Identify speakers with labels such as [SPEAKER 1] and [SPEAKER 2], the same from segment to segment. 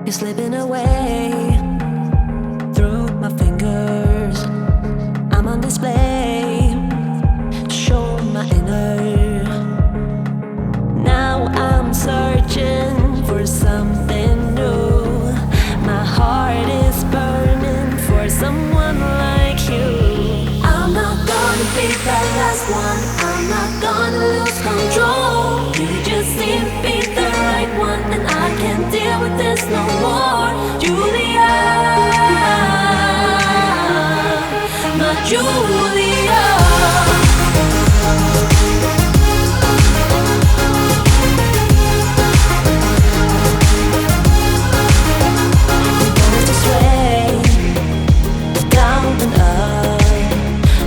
[SPEAKER 1] You're slipping away through my fingers. I'm on display to show my inner. Now I'm searching for something new. My heart is burning for someone like you. I'm not gonna be that last one. I'm not gonna lose control. You just seem to be the right one, and I can't deal with this no more. Julia, my Julia.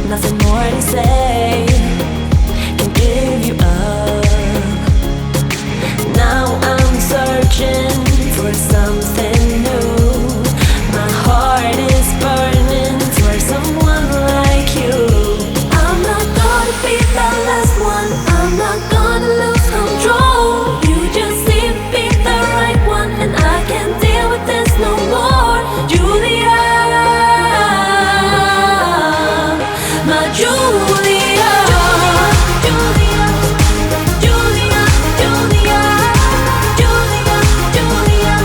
[SPEAKER 1] Nothing more to say, can give you up. Now I'm searching for something new. My heart is burning for someone like you. I'm not gonna be the last one. I'm not gonna lose control. You just seem to be the right one, and I can't deal with this no more. Julia, my Julia, Julia, Julia, Julia, Julia, Julia, Julia, Julia.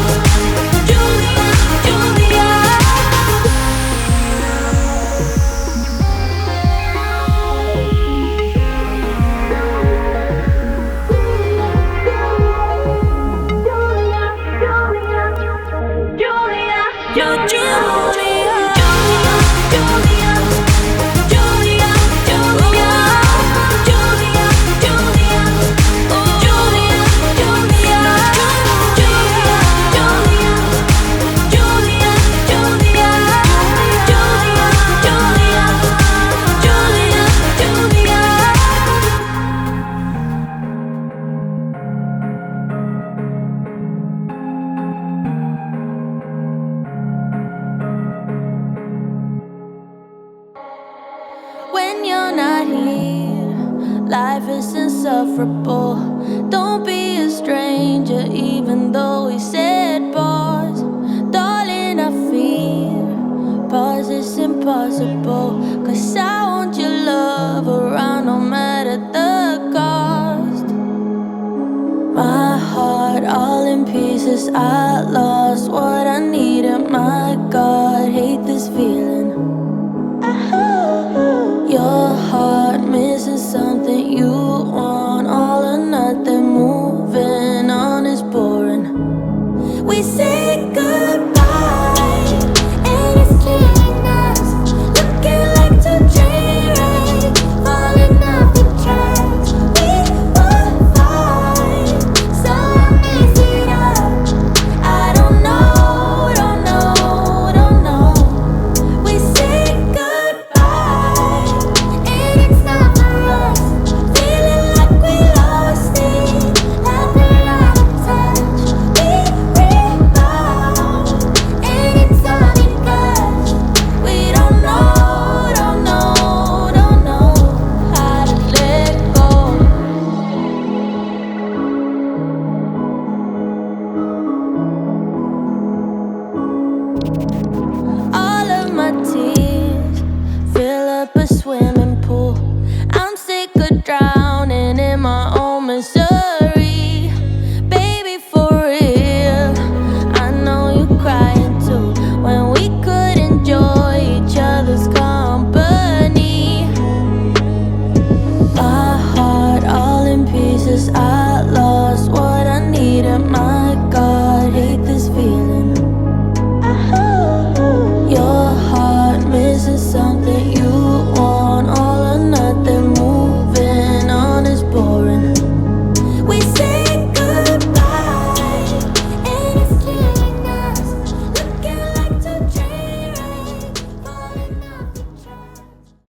[SPEAKER 1] Julia, when you're not here, life is insufferable. Don't be a stranger, even though we said pause. Darling, I fear pause is impossible. 'Cause I want your love around no matter the cost. My heart all in pieces, I lost what I needed. My God, hate this feeling. Your heart missing something you want. All or nothing, moving on is boring. We say goodbye, and it's killing us. Looking like two train wrecks, falling off the tracks. We were fine, so I mess it up. I don't know, don't know, don't know. We say goodbye, and it's not for us. Feeling like we lost it, after our touch. We rebound, and it's all because we don't know, don't know, don't know how to let go. All of my tears fill up a swim.